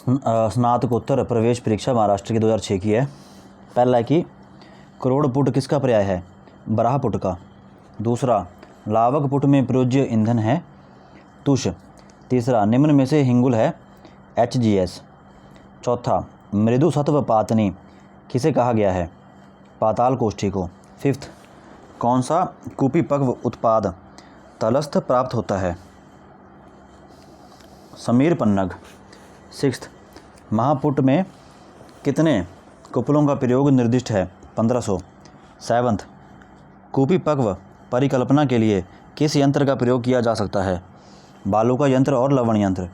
स्नातकोत्तर प्रवेश परीक्षा महाराष्ट्र की 2006 की है। पहला है कि करोड़ पुट किसका पर्याय है? बराह पुट का। दूसरा, लावक पुट में प्रयोज्य ईंधन है तुष। तीसरा, निम्न में से हिंगुल है HGS। चौथा, मृदु सत्व पातनी किसे कहा गया है? पाताल कोष्ठी को। फिफ्थ, कौन सा कुपीपक्व उत्पाद तलस्थ प्राप्त होता है? समीर पन्नग। सिक्स्थ, महापुट में कितने कुपलों का प्रयोग निर्दिष्ट है? 1500। सेवंथ, कुपीपक्व परिकल्पना के लिए किस यंत्र का प्रयोग किया जा सकता है? बालू का यंत्र और लवण यंत्र।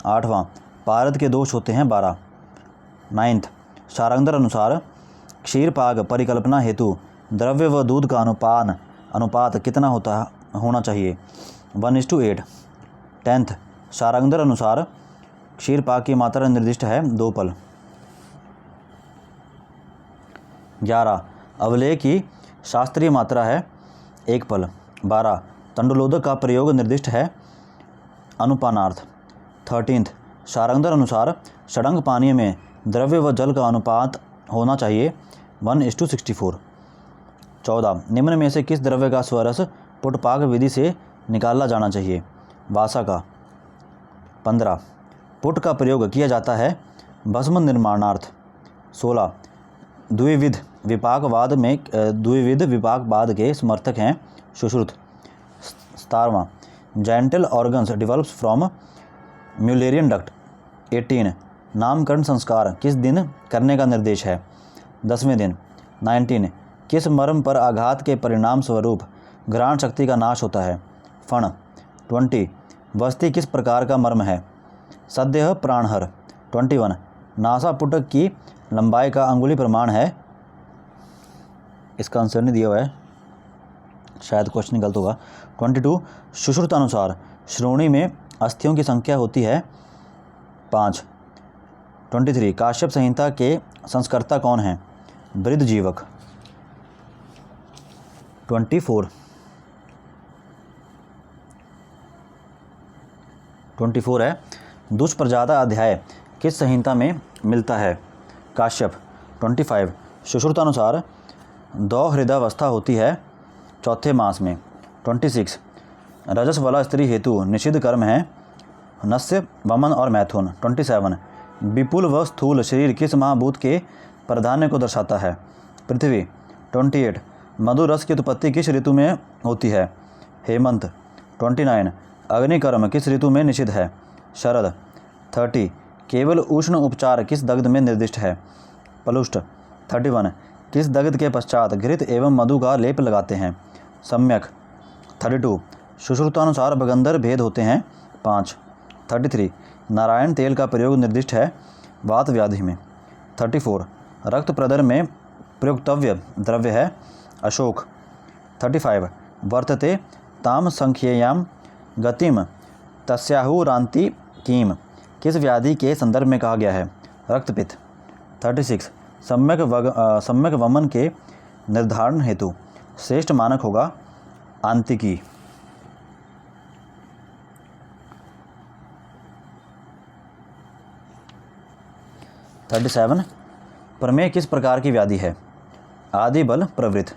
आठवां, पारद के दोष होते हैं 12। नाइन्थ, शारंगधर अनुसार क्षीरपाग परिकल्पना हेतु द्रव्य व दूध का अनुपात कितना होना चाहिए? 1:8। 10th, शारंगधर अनुसार क्षीरपाग की मात्रा निर्दिष्ट है 2 पल। 11, अवलेह की शास्त्रीय मात्रा है 1 पल। 12, तंडुलोदक का प्रयोग निर्दिष्ट है अनुपानार्थ। 13th, शारंगधर अनुसार षडंग पानी में द्रव्य व जल का अनुपात होना चाहिए 1:64। 14, निम्न में से किस द्रव्य का स्वरस पुटपाक विधि से निकाला जाना चाहिए? वासा का। 15, पुट का प्रयोग किया जाता है भस्म निर्माणार्थ। 16, द्विविध विपाकवाद के समर्थक हैं सुश्रुत। 17वां, genital organs develops from Mullerian duct. 18, नामकरण संस्कार किस दिन करने का निर्देश है? 10वें दिन। 19, किस मर्म पर आघात के परिणाम स्वरूप घ्राण शक्ति का नाश होता है? फण। 20, वस्ती किस प्रकार का मर्म है? सद्यः प्राणहर। 21, नासा पुटक की लंबाई का अंगुली प्रमाण है? इसका आंसर नहीं दिया हुआ है, शायद क्वेश्चन गलत होगा। 22, सुश्रुत अनुसार श्रोणी में अस्थियों की संख्या होती है 5। 23, काश्यप संहिता के संस्कर्ता कौन हैं? बृहद्जीवक। 24 है, दुष्प्रजाता अध्याय किस संहिता में मिलता है? काश्यप। 25, सुश्रुतानुसार दौ हृदयावस्था होती है 4थे मास में। 26, रजस वाला स्त्री हेतु निषिद्ध कर्म है नस्य, वमन और मैथुन। 27, विपुल व स्थूल शरीर किस महाभूत के प्राधान्य को दर्शाता है? पृथ्वी। 28, मधुर रस की उत्पत्ति किस ऋतु में होती है? हेमंत। 29, अग्निकर्म किस ऋतु में निषिद्ध है? शरद। 30, केवल उष्ण उपचार किस दग्ध में निर्दिष्ट है? पलुष्ट। 31, किस दग्ध के पश्चात घृत एवं मधु का लेप लगाते हैं? सम्यक। 32, सुश्रुतानुसार भगंदर भेद होते हैं 5। 33, नारायण तेल का प्रयोग निर्दिष्ट है वात व्याधि में। 34, रक्त प्रदर में प्रयोक्तव्य द्रव्य है अशोक। 35, वर्तते ताम संख्येयाम गतिम तस्याहुरांति कीम किस व्याधि के संदर्भ में कहा गया है? रक्तपित्त। 36, सम्यक वमन के निर्धारण हेतु श्रेष्ठ मानक होगा आंतिकी। 37, प्रमेय किस प्रकार की व्याधि है? आदि बल प्रवृत्त।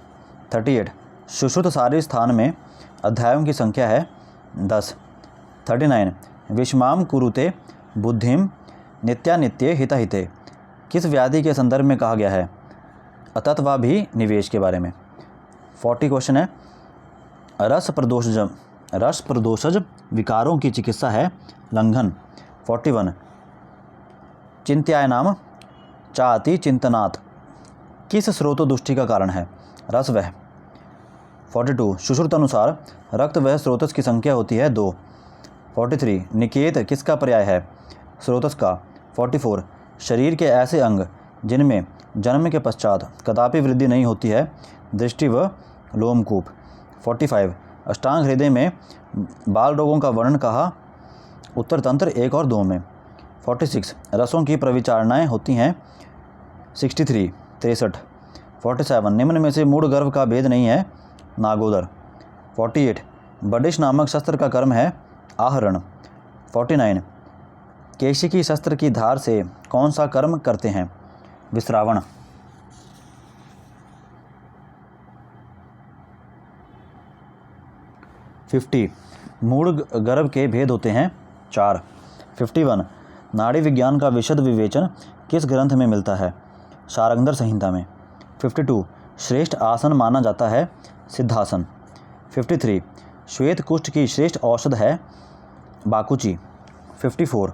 38, सुश्रुत सारी स्थान में अध्यायों की संख्या है 10। 39, विषमाम कुरुते बुद्धिम नित्यानित्ये हिताहिते किस व्याधि के संदर्भ में कहा गया है? अतत्वाभि निवेश के बारे में। 40 क्वेश्चन है, रस प्रदोषज विकारों की चिकित्सा है लंघन। 41, चिंत्यायनाम चाति चिंतनात् किस स्रोतोदुष्टि का कारण है? रसवह। 42, सुश्रुत अनुसार रक्त वह स्रोतस की संख्या होती है 2। 43, निकेत किसका पर्याय है? स्रोतस का। 44, शरीर के ऐसे अंग जिनमें जन्म के पश्चात कदापि वृद्धि नहीं होती है दृष्टि व लोमकूप। 45, अष्टांग हृदय में बाल रोगों का वर्णन कहा उत्तर तंत्र 1 और 2 में। 46, रसों की प्रविचारणाएँ होती हैं 63। 47, निम्न में से मूढ़ गर्भ का भेद नहीं है नागोदर। 48, बडिश नामक शस्त्र का कर्म है आहरण। 49, केशिकी शस्त्र की धार से कौन सा कर्म करते हैं? विश्रावण। फिफ्टी मूढ़ गर्भ के भेद होते हैं 4। 51 नाड़ी विज्ञान का विशद विवेचन किस ग्रंथ में मिलता है? शार्ंगधर संहिता में। 52 श्रेष्ठ आसन माना जाता है सिद्धासन। 53 श्वेत कुष्ठ की श्रेष्ठ औषध है बाकुची। 54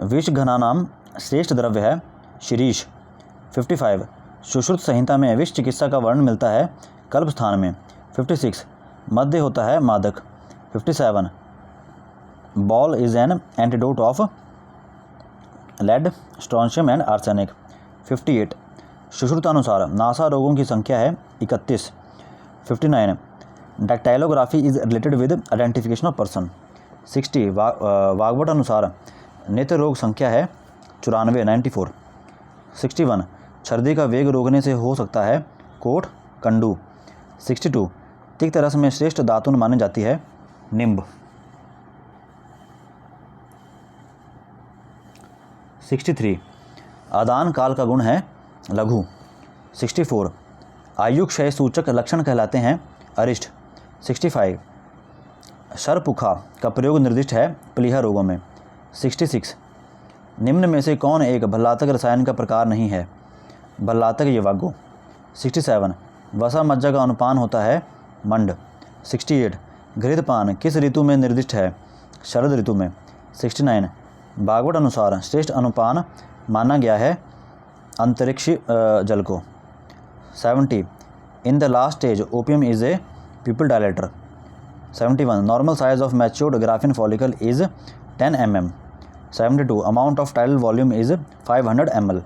विष घनानाम श्रेष्ठ द्रव्य है शिरीष। 55 सुश्रुत संहिता में विष चिकित्सा का वर्णन मिलता है कल्प स्थान में। 56 मध्य होता है मादक। 57 BAL is an antidote of lead, strontium and arsenic. 58 सुश्रुतानुसार नासा रोगों की संख्या है 31। 59 dactylography is related with identification of person. 60 Vagbhata अनुसार नेत्र रोग संख्या है 94 94। 61 छर्दी का वेग रोकने से हो सकता है कोट कंडू। 62 तिक्त रस में श्रेष्ठ दातुन मानी जाती है निम्ब। 63 आदान काल का गुण है लघु। 64 आयु क्षय सूचक लक्षण कहलाते हैं अरिष्ट। 65 शरपुखा का प्रयोग निर्दिष्ट है प्लीहा रोगों में। 66 निम्न में से कौन एक भल्लातक रसायन का प्रकार नहीं है? भल्लातक यवागो। 67 वसा मज्जा का अनुपान होता है मंड। 68 घृतपान किस ऋतु में निर्दिष्ट है? शरद ऋतु में। 69 भागवत अनुसार श्रेष्ठ अनुपान माना गया है अंतरिक्ष जल को। 70 in the last stage opium is a pupil dilator। 71 normal size of matured graphene follicle is 10 mm। 72 amount of tidal volume is 500 ml।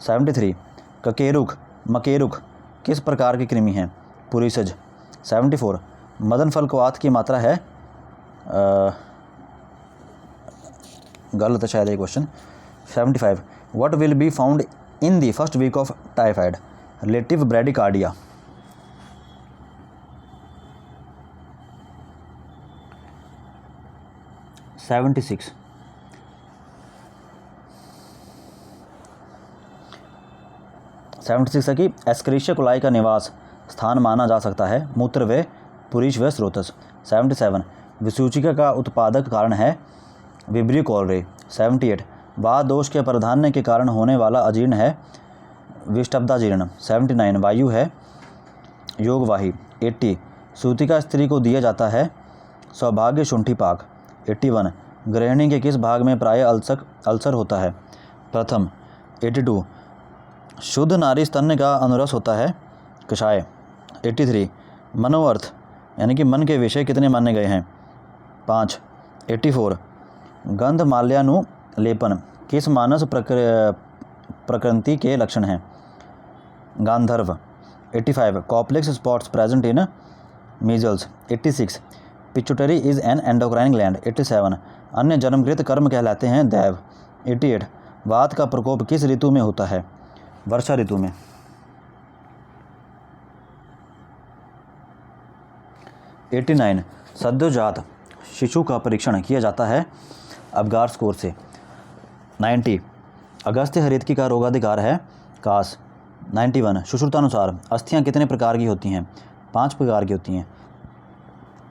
73 ककेरुक मकेरुक किस प्रकार की कृमि है? पुरीसज। 74 मदन फल क्वाथ की मात्रा है गलत शायद ये question. 75 what will be found in the first week of typhoid? Relative bradycardia. 76 है कि एस्क्रीशिया कोलाई का निवास स्थान माना जा सकता है मूत्र व पुरीश व स्रोतस। 77 विसूचिका का उत्पादक कारण है विब्रियो कॉलरे। 78 वात दोष के प्राधान्य के कारण होने वाला अजीर्ण है विष्टब्दाजीर्ण। 79 वायु है योगवाही। 80 सूतिका स्त्री को दिया जाता है सौभाग्य शुंठी पाक। 81 गृहिणी के किस भाग में प्राय अल्सर होता है? प्रथम। 82 शुद्ध नारी स्तन्य का अनुरस होता है कषाय। 83 मनोअर्थ यानी कि मन के विषय कितने माने गए हैं? 5। 84 गंध माल्यानुलेपन किस मानस प्रकृति के लक्षण हैं? गांधर्व। 85 complex spots present in measles. 86 pituitary is an endocrine gland. 87 अन्य जन्मकृत कर्म कहलाते हैं दैव। 88 वात का प्रकोप किस ऋतु में होता है? वर्षा ऋतु में। 89 सद्योजात शिशु का परीक्षण किया जाता है अबगार स्कोर से। 90 अगस्त्य हरितकी का रोगाधिकार है कास। 91 सुश्रुतानुसार अस्थियां कितने प्रकार की होती हैं? 5 प्रकार की होती हैं।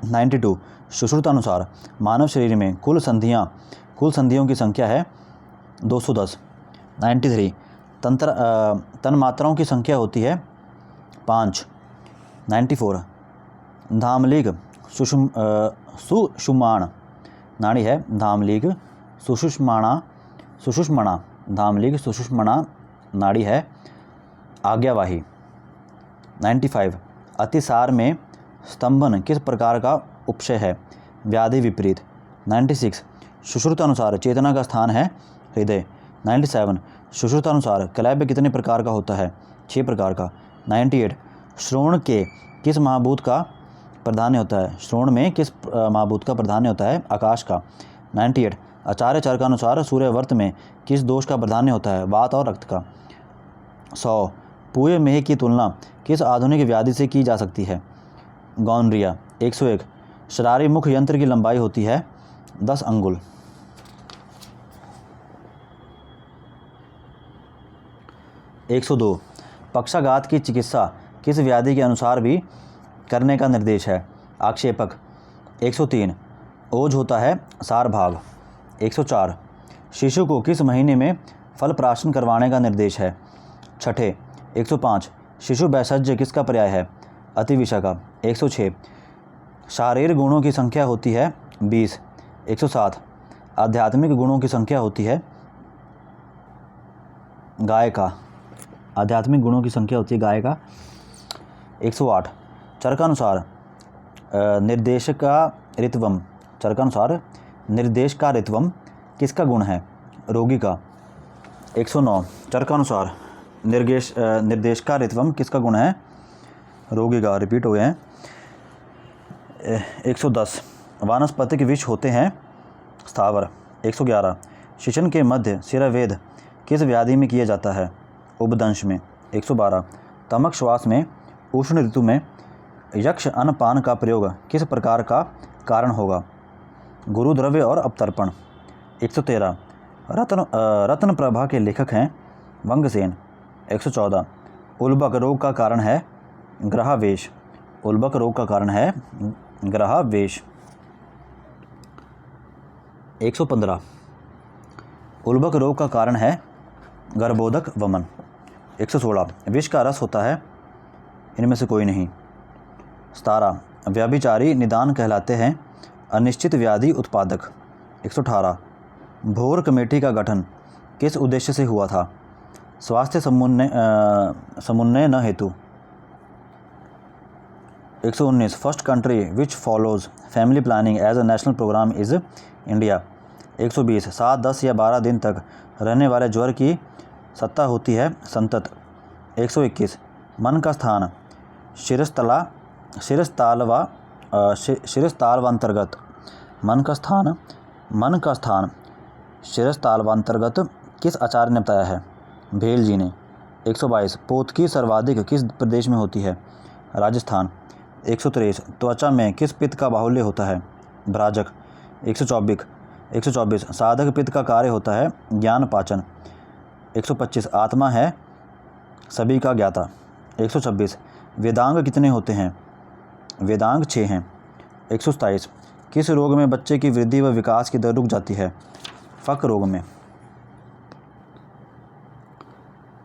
92 सुश्रुतानुसार मानव शरीर में कुल संधियों की संख्या है 210। 93 तन्मात्राओं की संख्या होती है 5। 94 धामलिक सुषुम्ना नाड़ी है धामलिक सुषुम्ना धामलिक सुषुम्ना नाड़ी है आज्ञावाही। 95 अतिसार में स्तंभन किस प्रकार का उपशय है? व्याधि विपरीत। 96 सुश्रुतानुसार चेतना का स्थान है हृदय। 97 सुश्रुतानुसार क्लैब्य कितने प्रकार का होता है? 6 प्रकार का। 98 श्रोण के किस महाभूत का प्राधान्य होता है? श्रोण में किस महाभूत का प्राधान्य होता है? आकाश का। 98 आचार्य चरकानुसार सूर्यवर्त में किस दोष का प्राधान्य होता है? वात और रक्त का। 100 पूय मेह की तुलना किस आधुनिक व्याधि से की जा सकती है? गौनरिया। 101 शरारी मुख यंत्र की लंबाई होती है 10 अंगुल। 102 पक्षाघात की चिकित्सा किस व्याधि के अनुसार भी करने का निर्देश है? आक्षेपक। 103 ओज होता है सार भाग। 104 शिशु को किस महीने में फल प्राशन करवाने का निर्देश है? छठे। 105 शिशु वैसज्य किसका पर्याय है? अतिविषा का। 106 शारीरिक गुणों की संख्या होती है 20। 107 आध्यात्मिक गुणों की संख्या होती है गाय का। आध्यात्मिक गुणों की संख्या होती है गाय का। 108 चरकानुसार निर्देशकारित्वम निर्देशकारित्वम किसका गुण है? रोगी का। 109 चरकानुसार निर्देशकारित्वम किसका गुण है? रोगी का। रिपीट हो गए हैं। 110 वानस्पतिक विष होते हैं स्थावर। 111 शिशन के मध्य सिरावेद किस व्याधि में किया जाता है? उपदंश में। 112 तमक श्वास में उष्ण ऋतु में यक्ष अन्नपान का प्रयोग किस प्रकार का कारण होगा? गुरुद्रव्य और अपतर्पण। 113 रत्न प्रभा के लेखक हैं वंगसेन। 114 उल्बक रोग का कारण है ग्रहावेश। उल्बक रोग का कारण है ग्रहावेश। 115 उल्बक रोग का कारण है गर्भोदक वमन। 116 विष का रस होता है इनमें से कोई नहीं। 17 व्यभिचारी निदान कहलाते हैं अनिश्चित व्याधि उत्पादक। 118 भोर कमेटी का गठन किस उद्देश्य से हुआ था? स्वास्थ्य समुन्नय न हेतु। 119 first country which follows family planning as a national program is India. 120 7, 10 या 12 दिन तक रहने वाले ज्वर की सत्ता होती है संतत। 121 मन का स्थान शिरस्तालवांतर्गत। मन का स्थान शिरस्तालवांतर्गत किस आचार्य ने बताया है? भेल जी ने। 122 पोतकी सर्वाधिक किस प्रदेश में होती है? राजस्थान। 123 त्वचा में किस पित्त का बाहुल्य होता है? भ्राजक। 124 साधक पित्त का कार्य होता है ज्ञान पाचन। 125 आत्मा है सभी का ज्ञाता। 126 वेदांग कितने होते हैं? वेदांग 6 हैं। 127 किस रोग में बच्चे की वृद्धि व विकास की दर रुक जाती है? फक रोग में।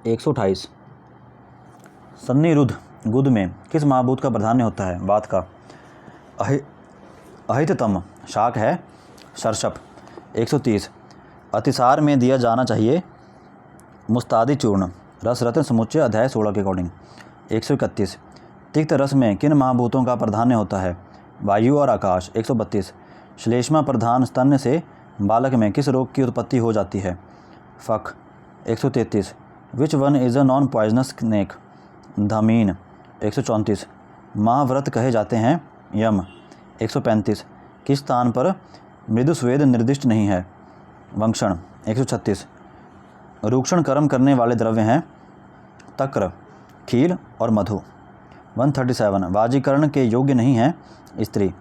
128 सन्निरुद्ध गुद में किस महाभूत का प्राधान्य होता है? वात का। अहिततम शाक है सर्षप। 130 अतिसार में दिया जाना चाहिए मुस्तादी चूर्ण। रस रत्न समुच्चय अध्याय 16 के अकॉर्डिंग। 131 तिक्त रस में किन महाभूतों का प्राधान्य होता है? वायु और आकाश। 132 श्लेष्मा प्रधान स्तन्य से बालक में किस रोग की उत्पत्ति हो जाती है? फक। 133 which one is a non poisonous snake? धमीन। 134 महाव्रत कहे जाते हैं यम। 135 किस स्थान पर मृदु स्वेद निर्दिष्ट नहीं है? वंक्षण। 136 रूक्षण कर्म करने वाले द्रव्य हैं तक्र, खील और मधु। 137 वाजीकरण के योग्य नहीं है स्त्री।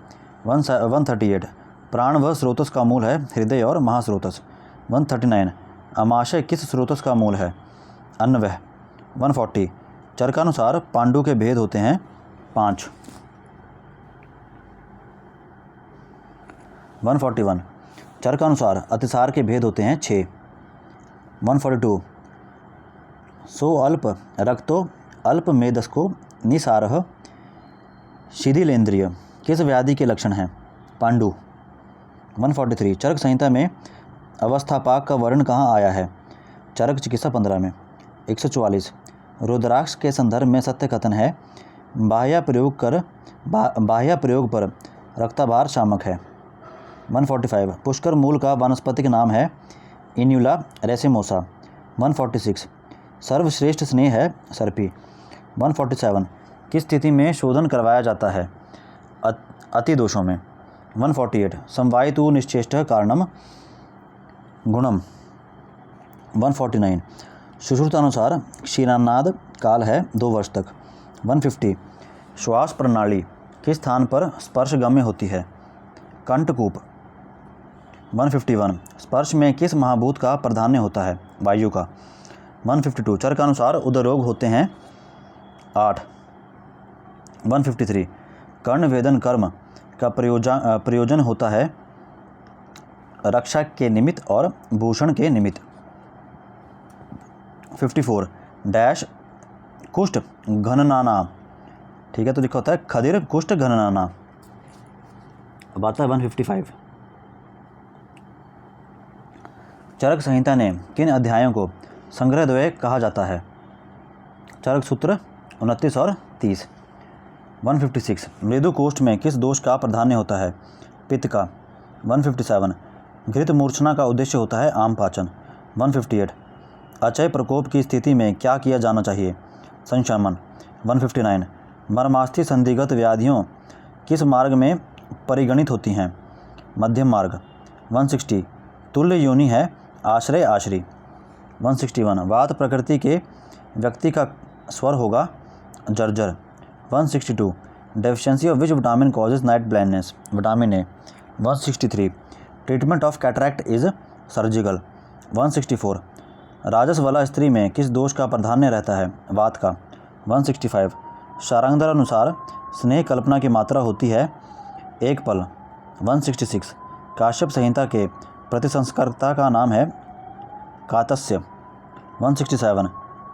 138 प्राण व स्रोतस का मूल है हृदय और महास्रोतस। 139 अमाशय किस स्रोतस का मूल है? अन्नवह। 140 चरकानुसार पांडु के भेद होते हैं 5। 141 चरकानुसार अतिसार के भेद होते हैं 6। 142 सो अल्प रक्तो अल्प मेदस्को निसारह शिथिलेंद्रिय किस व्याधि के लक्षण हैं? पांडु। 143 चरक संहिता में अवस्थापाक का वर्ण कहाँ आया है? चरक चिकित्सा 15 में। 144 रुद्राक्ष के संदर्भ में सत्य कथन है बाह्य प्रयोग पर रक्ताभार शामक है। 145 पुष्कर मूल का वानस्पतिक नाम है इन्युला रेसिमोसा। 146 सर्वश्रेष्ठ स्नेह है सर्पी। 147 किस स्थिति में शोधन करवाया जाता है? अति दोषों में। 148 समवायितु निश्चेष्टः कारणम गुणम। 149 सुश्रुतानुसार क्षीरान्नाद काल है 2 वर्ष तक। 150 श्वास प्रणाली किस स्थान पर स्पर्शगम्य होती है? कंठकूप। 151 स्पर्श में किस महाभूत का प्राधान्य होता है? वायु का। 152 चर का अनुसार उदरोग होते हैं 8। 153 कर्ण वेदन कर्म का प्रयोजन होता है रक्षा के निमित्त और भूषण के निमित्त। 54 डैश कुष्ठ घननाना, ठीक है, तो लिखा होता है खदिर कुष्ठ घननाना। अब आता है 155 चरक संहिता ने किन अध्यायों को संग्रहद्वय कहा जाता है? चरक सूत्र 29 और 30। 156 मृदु कोष्ठ में किस दोष का प्राधान्य होता है? पित्त का। 157 घृत मूर्छना का उद्देश्य होता है आम पाचन। 158 अचय प्रकोप की स्थिति में क्या किया जाना चाहिए? संशमन। 159 मर्मास्थि संधिगत व्याधियों किस मार्ग में परिगणित होती हैं? मध्यम मार्ग। 160 तुल्य योनि है आश्रय आश्री। 161 वात प्रकृति के व्यक्ति का स्वर होगा जर्जर। 162 deficiency of which vitamin causes night blindness? Vitamin A. 163 treatment of cataract is surgical. 164 राजस वाला स्त्री में किस दोष का प्राधान्य रहता है? वात का। 165 शारंगधर अनुसार स्नेह कल्पना की मात्रा होती है एक पल। 166 काश्यप संहिता के प्रतिसंस्कर्ता का नाम है कातस्य। 167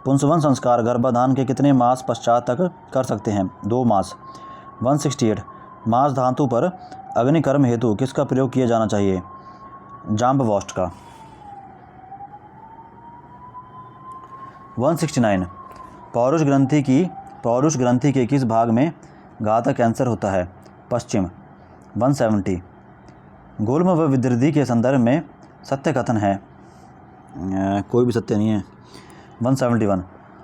पुंसवन संस्कार गर्भाधान के कितने मास पश्चात तक कर सकते हैं? 2 मास। 168 मांस धातु पर अग्निकर्म हेतु किसका प्रयोग किया जाना चाहिए? जाम्बवॉस्ट का। 169 पौरुष ग्रंथि के किस भाग में घातक कैंसर होता है? पश्चिम। 170 गुल्म व विदृद्धि के संदर्भ में सत्य कथन है? कोई भी सत्य नहीं है। 171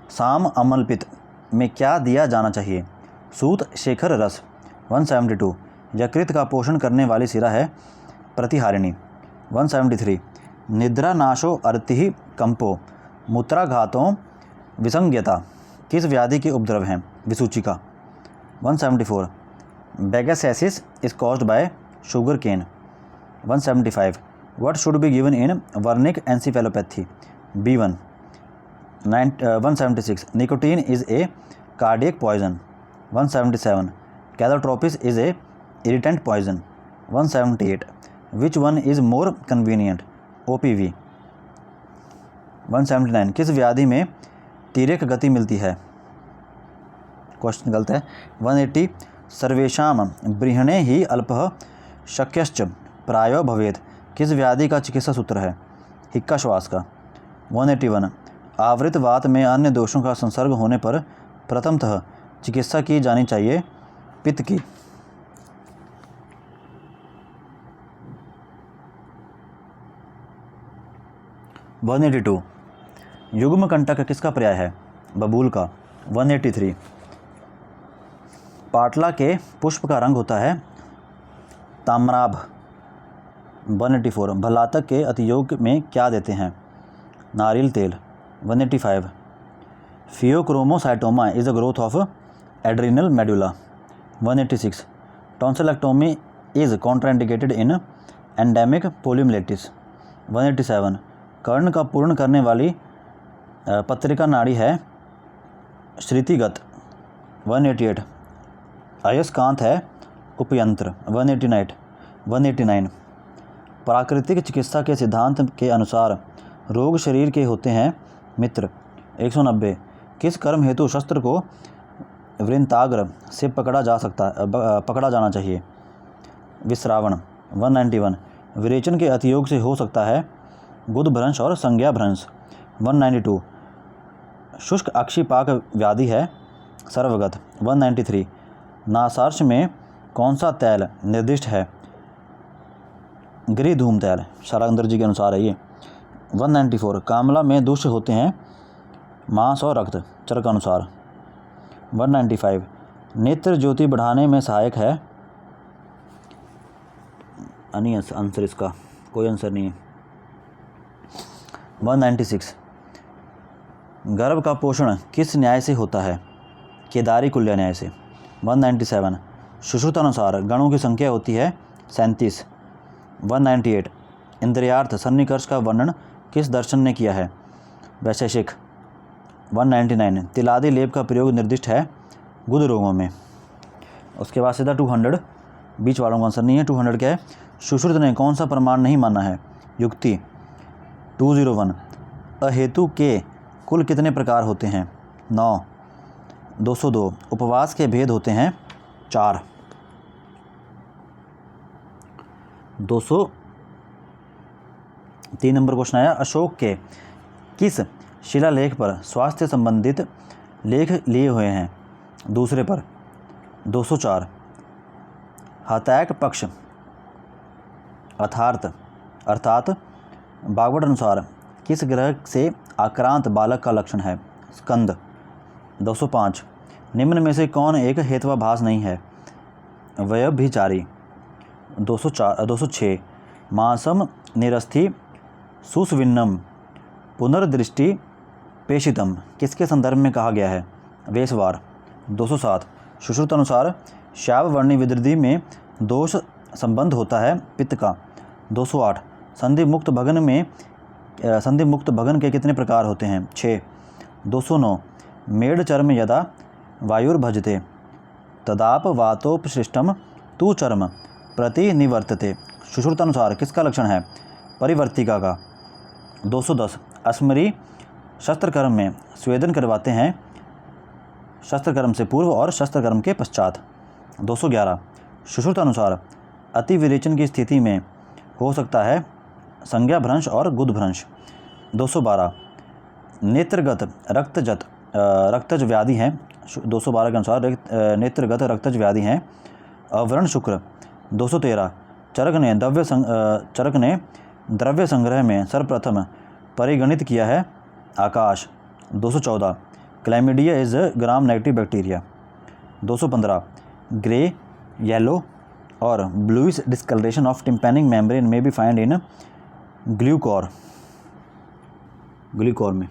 साम अमलपित में क्या दिया जाना चाहिए? सूत शेखर रस। 172 यकृत का पोषण करने वाली शिरा है प्रतिहारिणी। 173 निद्रा नाशो अर्तिः कंपो मूत्राघातों विसंज्ञता किस व्याधि के उपद्रव हैं? विसूचिका। 174 bagassosis is caused by sugar cane. 175 what should be given in Wernicke encephalopathy? B1। 176 nicotine is a cardiac poison. 177 calotropis is a irritant poison. 178 which one is more convenient? OPV। 179 किस व्याधि में तिर्यक गति मिलती है? क्वेश्चन गलत है। 180 सर्वेषां बृहणे ही अल्पः शक्यश्च प्रायो भवेत् किस व्याधि का चिकित्सा सूत्र है? हिक्का श्वास का। 181 आवृत वात में अन्य दोषों का संसर्ग होने पर प्रथमतः चिकित्सा की जानी चाहिए पित्त की। वन 182 युग्म कंटक किसका पर्याय है? बबूल का। 183 पाटला के पुष्प का रंग होता है ताम्राभ। 184 भलातक के अतियोग में क्या देते हैं? नारियल तेल। 185 pheochromocytoma is a growth of adrenal medulla. 186 tonsillectomy is contraindicated in endemic poliomyelitis. 187 कर्ण का पूर्ण करने वाली पत्रिका नाड़ी है श्रुतिगत। 188 अयस्कांत है उपयंत्र। 189 प्राकृतिक चिकित्सा के सिद्धांत के अनुसार रोग शरीर के होते हैं मित्र। 190 किस कर्म हेतु शस्त्र को वृंताग्र से पकड़ा जाना चाहिए? विश्रावण। 191 विरेचन के अतियोग से हो सकता है गुदभ्रंश और संज्ञा भ्रंश। 192 शुष्क अक्षिपाक व्याधि है सर्वगत। 193 नासार्च में कौन सा तैल निर्दिष्ट है? गृह धूम तैल, शारंगधर जी के अनुसार है ये। 194 कामला में दुष्ट होते हैं मांस और रक्त, चर का अनुसार। 195 नेत्र ज्योति बढ़ाने में सहायक है। नहीं आंसर इसका कोई आंसर नहीं है। 196 गर्भ का पोषण किस न्याय से होता है? केदारी कुल्य न्याय से। 197 सुश्रुतानुसार गणों की संख्या होती है 37। 198 इंद्रियार्थ सन्निकर्ष का वर्णन किस दर्शन ने किया है? वैशेषिक। 199 तिलादी लेप का प्रयोग निर्दिष्ट है गुद रोगों में। उसके बाद सीधा 200 बीच वालों का आंसर नहीं है। 200 क्या है? सुश्रुत ने कौन सा प्रमाण नहीं माना है? युक्ति। 201 अहेतु के कुल कितने प्रकार होते हैं? 9। 202 उपवास के भेद होते हैं 4। 203 नंबर क्वेश्चन आया, अशोक के किस शिलालेख पर स्वास्थ्य संबंधित लेख लिए हुए हैं? दूसरे पर। 204 हतैक पक्ष अर्थात भागवत अनुसार किस ग्रह से आक्रांत बालक का लक्षण है? स्कंद। 205 निम्न में से कौन एक हेत्वाभास नहीं है? व्यभिचारी। 206 मासम निरस्थि सुसविन्नम पुनर्दृष्टि पेशितम किसके संदर्भ में कहा गया है? वेशवार। 207 सुश्रुत अनुसार श्याववर्णी विदृधि में दोष संबंध होता है पित्त का। 208 संधि मुक्त भगन के कितने प्रकार होते हैं? 6। 209 मेढ़ चर्म यदा वायुर्भजते तदाप वातोपशिष्टम तू चर्म प्रति निवर्तते सुश्रुतानुसार किसका लक्षण है? परिवर्तिका का। 210 अस्मरी शस्त्रकर्म में स्वेदन करवाते हैं शस्त्रकर्म से पूर्व और शस्त्रकर्म के पश्चात। 211 सुश्रुतानुसार अति विरेचन की स्थिति में हो सकता है संज्ञा भ्रंश और गुद भ्रंश। 212 नेत्रगत रक्तज व्याधि हैं। 212 के अनुसार नेत्रगत रक्तज व्याधि हैं अवर्ण शुक्र। 213 चरक ने द्रव्य संग्रह में सर्वप्रथम परिगणित किया है आकाश। 214 chlamydia is gram negative bacteria. 215 grey yellow और bluish discoloration of tympanic membrane में बी फाइंड इन ग्लूकोर में।